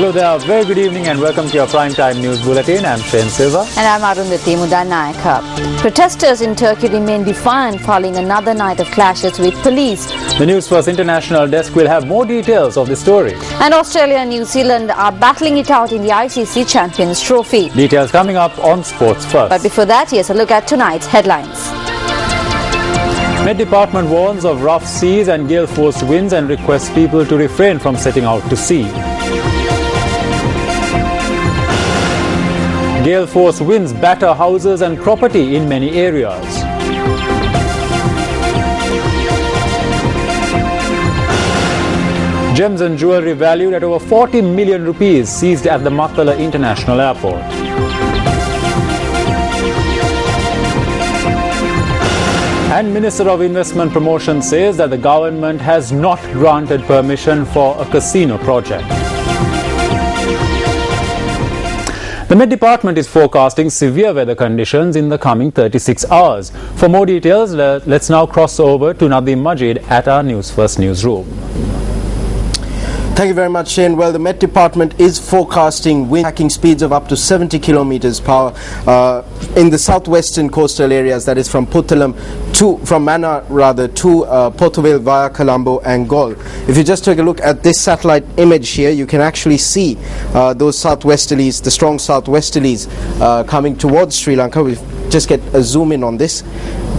Hello there, very good evening and welcome to your Primetime News Bulletin. I'm Shane Silva. And I'm Arundhati Mudanayaka. Protesters in Turkey remain defiant following another night of clashes with police. The News First International desk will have more details of the story. And Australia and New Zealand are battling it out in the ICC Champions Trophy. Details coming up on Sports First. But before that, here's a look at tonight's headlines. Met Department warns of rough seas and gale force winds and requests people to refrain from setting out to sea. Gale force winds batter houses and property in many areas. Gems and jewellery valued at over 40 million rupees seized at the Matala International Airport. And Minister of Investment Promotion says that the government has not granted permission for a casino project. The Met Department is forecasting severe weather conditions in the coming 36 hours. For more details, let's now cross over to Nadeem Majid at our News First newsroom. Thank you very much, Shane. Well, the Met Department is forecasting wind tracking speeds of up to 70 kilometers per hour in the southwestern coastal areas, that is from Mannar to Port Vale via Colombo and Galle. If you just take a look at this satellite image here, you can actually see those southwesterlies, the strong southwesterlies coming towards Sri Lanka. We'll just get a zoom in on this.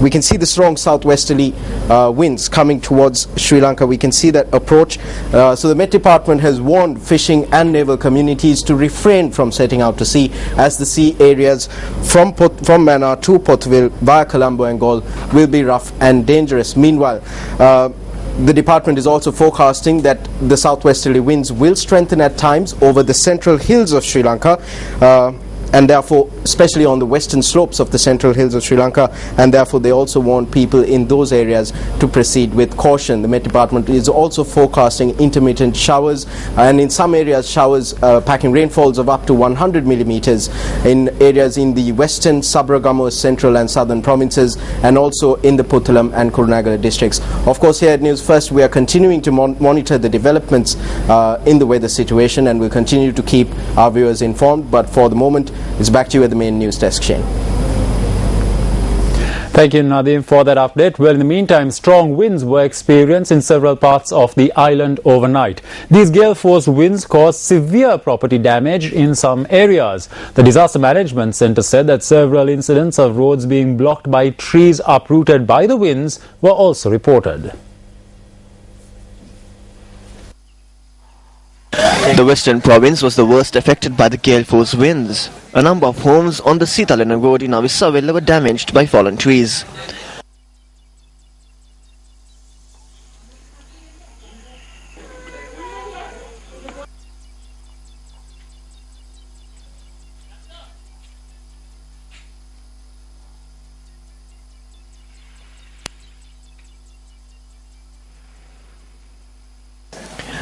We can see the strong southwesterly winds coming towards Sri Lanka. We can see that approach. So the Met Department has warned fishing and naval communities to refrain from setting out to sea, as the sea areas from Mannar to Port Vale via Colombo and Galle will be rough and dangerous. Meanwhile, the department is also forecasting that the southwesterly winds will strengthen at times over the central hills of Sri Lanka, and therefore especially on the western slopes of the central hills of Sri Lanka, and therefore they also want people in those areas to proceed with caution. The Met Department is also forecasting intermittent showers, and in some areas showers packing rainfalls of up to 100 millimeters in areas in the western, Sabaragamuwa, central and southern provinces, and also in the Puttalam and Kurunegala districts. Of course, here at News First we are continuing to monitor the developments in the weather situation, and we'll continue to keep our viewers informed. But for the moment, it's back to you at the main news desk, Shane. Thank you, Nadeem, for that update. Well, in the meantime, strong winds were experienced in several parts of the island overnight. These gale force winds caused severe property damage in some areas. The Disaster Management Centre said that several incidents of roads being blocked by trees uprooted by the winds were also reported. The western province was the worst affected by the gale force winds. A number of homes on the Sitalena road in Avisavilla were damaged by fallen trees.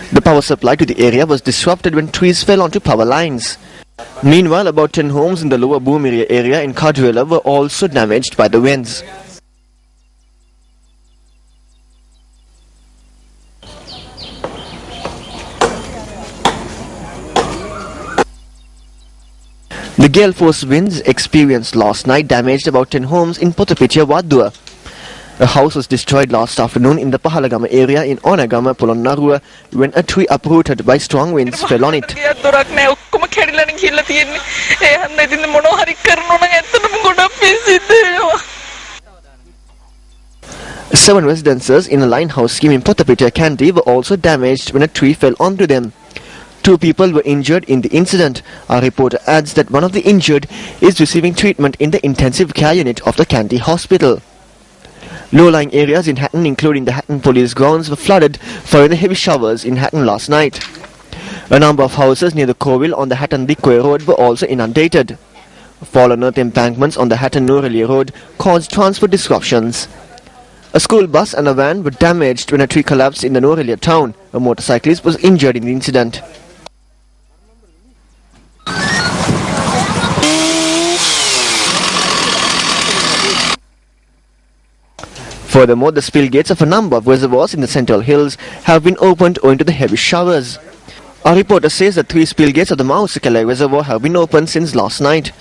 The power supply to the area was disrupted when trees fell onto power lines. Meanwhile, about 10 homes in the lower Boomiria area in Kadrela were also damaged by the winds. The gale force winds experienced last night damaged about 10 homes in Potapitia, Wadua. A house was destroyed last afternoon in the Pahalagama area in Onagama, Polonnarua, when a tree uprooted by strong winds fell on it. 7 residences in a line house scheme in Potapitia, Kandy were also damaged when a tree fell onto them. 2 people were injured in the incident. Our reporter adds that one of the injured is receiving treatment in the intensive care unit of the Kandy hospital. Low-lying areas in Hatton, including the Hatton Police Grounds, were flooded following the heavy showers in Hatton last night. A number of houses near the Coville on the Hatton-Dikwe Road were also inundated. Fallen earth embankments on the Hatton-Norelia Road caused transport disruptions. A school bus and a van were damaged when a tree collapsed in the Norelia town. A motorcyclist was injured in the incident. Furthermore, the spill gates of a number of reservoirs in the Central Hills have been opened owing to the heavy showers. Our reporter says that 3 spill gates of the Mausikele reservoir have been opened since last night.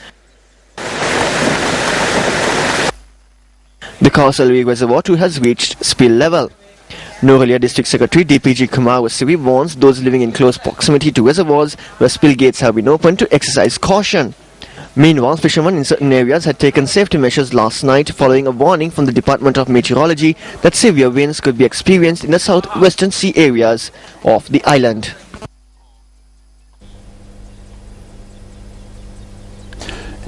The Kausalvi reservoir too has reached spill level. Norelia District Secretary DPG Kumar Wasivi warns those living in close proximity to reservoirs where spill gates have been opened to exercise caution. Meanwhile, fishermen in certain areas had taken safety measures last night following a warning from the Department of Meteorology that severe winds could be experienced in the southwestern sea areas of the island.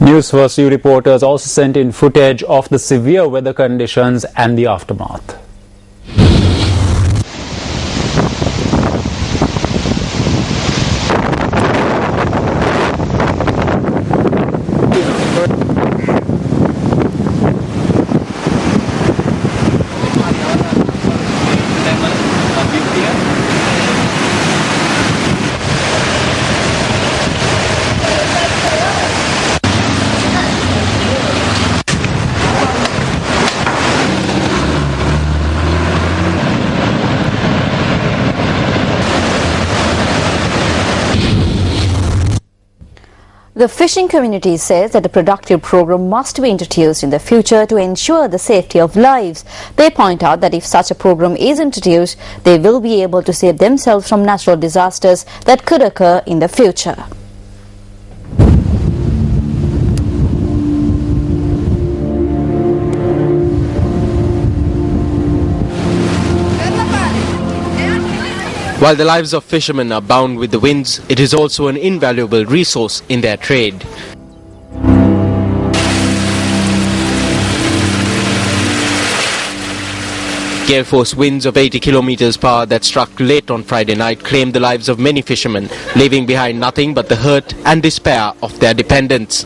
News First U reporters also sent in footage of the severe weather conditions and the aftermath. The fishing community says that a productive program must be introduced in the future to ensure the safety of lives. They point out that if such a program is introduced, they will be able to save themselves from natural disasters that could occur in the future. While the lives of fishermen are bound with the winds, it is also an invaluable resource in their trade. Gale force winds of 80 kilometers per hour that struck late on Friday night claimed the lives of many fishermen, leaving behind nothing but the hurt and despair of their dependents.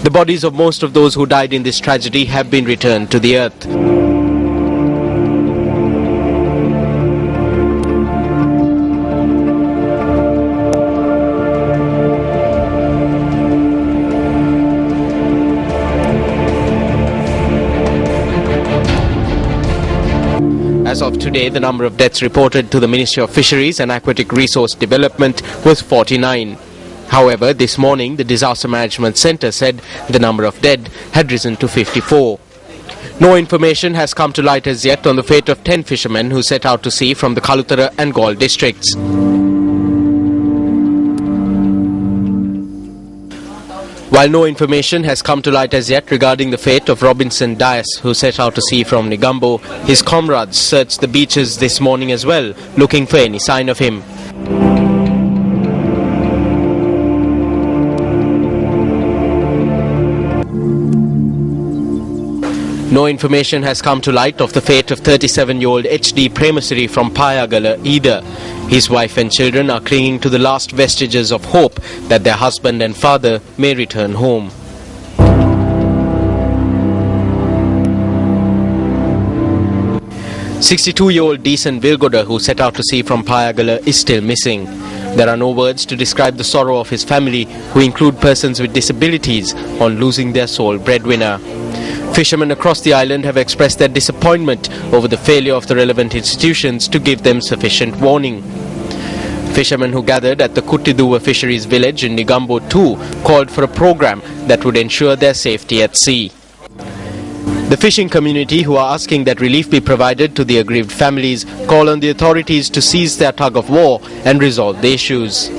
The bodies of most of those who died in this tragedy have been returned to the earth. As of today, the number of deaths reported to the Ministry of Fisheries and Aquatic Resource Development was 49. However, this morning, the Disaster Management Centre said the number of dead had risen to 54. No information has come to light as yet on the fate of 10 fishermen who set out to sea from the Kalutara and Gaul districts. While no information has come to light as yet regarding the fate of Robinson Dias, who set out to sea from Negombo, his comrades searched the beaches this morning as well, looking for any sign of him. No information has come to light of the fate of 37-year-old H.D. Premasiri from Payagala either. His wife and children are clinging to the last vestiges of hope that their husband and father may return home. "62-year-old Deesan Vilgoda, who set out to sea from Payagala, is still missing. There are no words to describe the sorrow of his family, who include persons with disabilities, on losing their sole breadwinner. Fishermen across the island have expressed their disappointment over the failure of the relevant institutions to give them sufficient warning. Fishermen who gathered at the Kuttiduwa Fisheries village in Negombo too called for a program that would ensure their safety at sea. The fishing community, who are asking that relief be provided to the aggrieved families, call on the authorities to cease their tug of war and resolve the issues.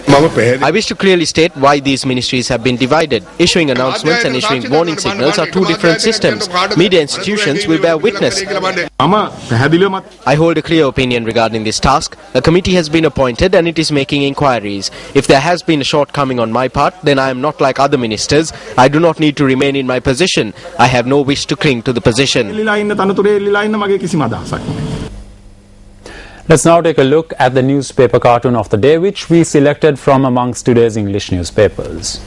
I wish to clearly state why these ministries have been divided. Issuing announcements and issuing warning signals are two different systems. Media institutions will bear witness. I hold a clear opinion regarding this task. A committee has been appointed and it is making inquiries. If there has been a shortcoming on my part, then I am not like other ministers. I do not need to remain in my position. I have no wish to cling to the position. Let's now take a look at the newspaper cartoon of the day, which we selected from amongst today's English newspapers.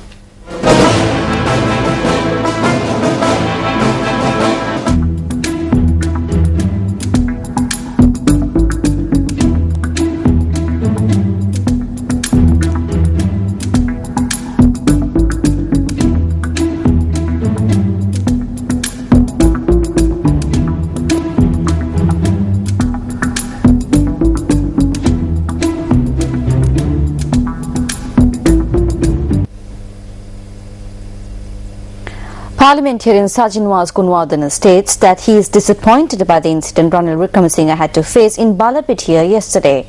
Parliamentarian Sajinwas Kunwardana states that he is disappointed by the incident Ranil Wickremesinghe had to face in Balapitiya yesterday.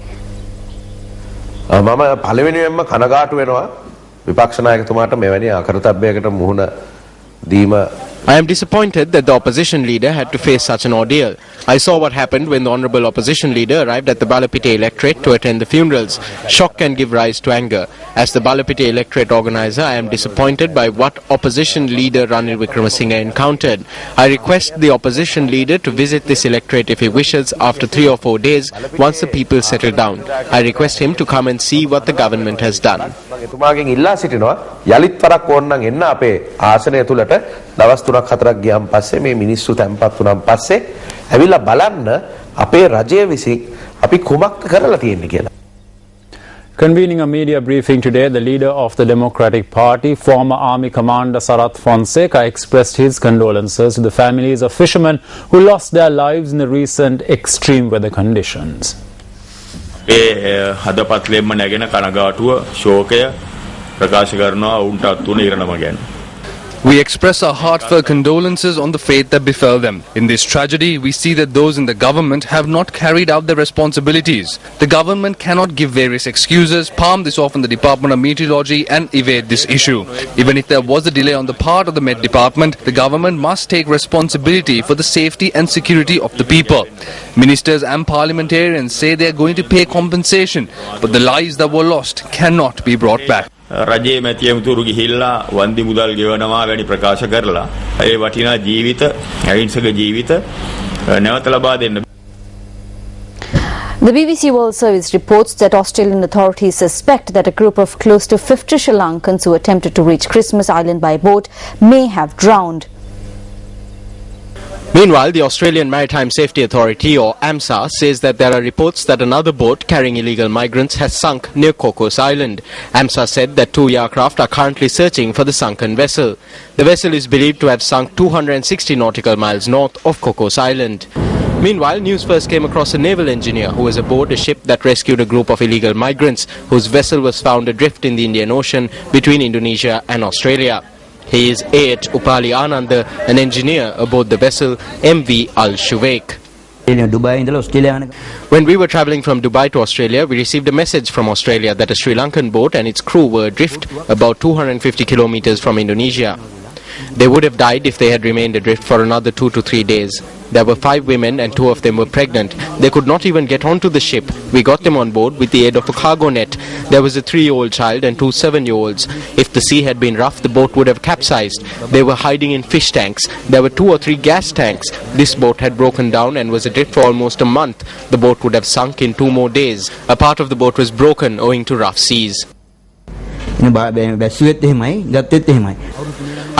මම පළවෙනියෙන්ම කනගාටු වෙනවා විපක්ෂ නායකතුමාට මෙවැනි අකරතැබ්බයකට මුහුණ දීම. I am disappointed that the opposition leader had to face such an ordeal. I saw what happened when the honourable opposition leader arrived at the Balapitiya electorate to attend the funerals. Shock can give rise to anger. As the Balapitiya electorate organiser, I am disappointed by what opposition leader Ranil Wickremesinghe encountered. I request the opposition leader to visit this electorate if he wishes after 3 or 4 days once the people settle down. I request him to come and see what the government has done. එතුමාගෙන් ඉල්ලා සිටිනවා යලිත් වරක් ඕනනම් එන්න අපේ ආසනය තුලට දවස් 3-4ක් ගියාන් පස්සේ මේ මිනිස්සු තැම්පත් වුණාන් පස්සේ ඇවිල්ලා බලන්න අපේ රජය විසින් අපි කුමක්ද කරලා තියෙන්නේ කියලා. Convening a media briefing today, the leader of the Democratic Party, former Army Commander Sarath Fonseca, expressed his condolences to the families of fishermen who lost their lives in the recent extreme weather conditions. හදපත්ලෙම්ම නැගෙන කනගාටුව ශෝකය ප්‍රකාශ කරනවා උන්ටත් තුන ඉරණම ගැන. We express our heartfelt condolences on the fate that befell them. In this tragedy, we see that those in the government have not carried out their responsibilities. The government cannot give various excuses, palm this off on the Department of Meteorology and evade this issue. Even if there was a delay on the part of the Met Department, the government must take responsibility for the safety and security of the people. Ministers and parliamentarians say they are going to pay compensation, but the lives that were lost cannot be brought back. රජයේ මැතිවතුරු ගිහිල්ලා වන්දි මුදල් ගෙවනවා වැනි ප්‍රකාශ කරලා ඒ වටිනා ජීවිත අහිංසක ජීවිත නැවත ලබා දෙන්න. The BBC World Service reports that Australian authorities suspect that a group of close to 50 Sri Lankans who attempted to reach Christmas Island by boat may have drowned. Meanwhile, the Australian Maritime Safety Authority, or AMSA, says that there are reports that another boat carrying illegal migrants has sunk near Cocos Island. AMSA said that 2 aircraft are currently searching for the sunken vessel. The vessel is believed to have sunk 260 nautical miles north of Cocos Island. Meanwhile, news first came across a naval engineer who was aboard a ship that rescued a group of illegal migrants whose vessel was found adrift in the Indian Ocean between Indonesia and Australia. He is Ayat Upali Ananda, an engineer aboard the vessel MV Al Shuwaik. When we were travelling from Dubai to Australia, we received a message from Australia that a Sri Lankan boat and its crew were adrift about 250 kilometers from Indonesia. They would have died if they had remained adrift for another 2 to 3 days. There were 5 women and 2 of them were pregnant. They could not even get onto the ship. We got them on board with the aid of a cargo net. There was a 3-year-old child and 2 7-year-olds. If the sea had been rough, the boat would have capsized. They were hiding in fish tanks. There were 2 or 3 gas tanks. This boat had broken down and was adrift for almost a month. The boat would have sunk in 2 more days. A part of the boat was broken owing to rough seas.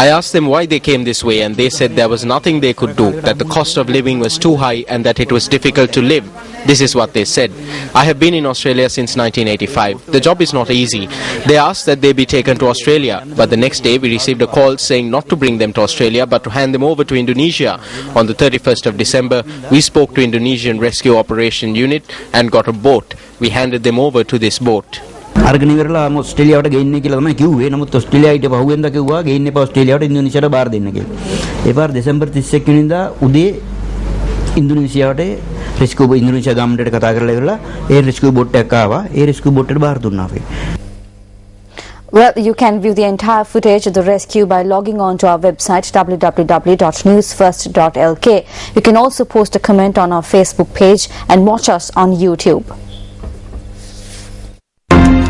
I asked them why they came this way and they said there was nothing they could do, that the cost of living was too high and that it was difficult to live. This is what they said. I have been in Australia since 1985. The job is not easy. They asked that they be taken to Australia, but the next day we received a call saying not to bring them to Australia but to hand them over to Indonesia. On the 31st of December, we spoke to Indonesian Rescue Operation Unit and got a boat. We handed them over to this boat. අරගෙන ඉවරලා ඔස්ට්‍රේලියාවට ගේන්නේ කියලා තමයි කිව්වේ. නමුත් ඔස්ට්‍රේලියාවට පහුවෙන්දා කිව්වා ගේන්නේ පා ඔස්ට්‍රේලියාවට ඉන්දුනීසියාවට බාර දෙන්න කියලා. ඒ පාර දෙසැම්බර් 31 වෙනිදා උදේ ඉන්දුනීසියාවට රෙස්කියු ඉන්දුනීසියා ගවර්න්මන්ට්ට කතා කරලා ඉවරලා ඒ රෙස්කියු බෝට් එකක් ආවා. ඒ රෙස්කියු බෝට් එකට බාර දුන්නා අපි. Well, you can view the entire footage of the rescue by logging on to our website www.newsfirst.lk. You can also post a comment on our Facebook page and watch us on YouTube.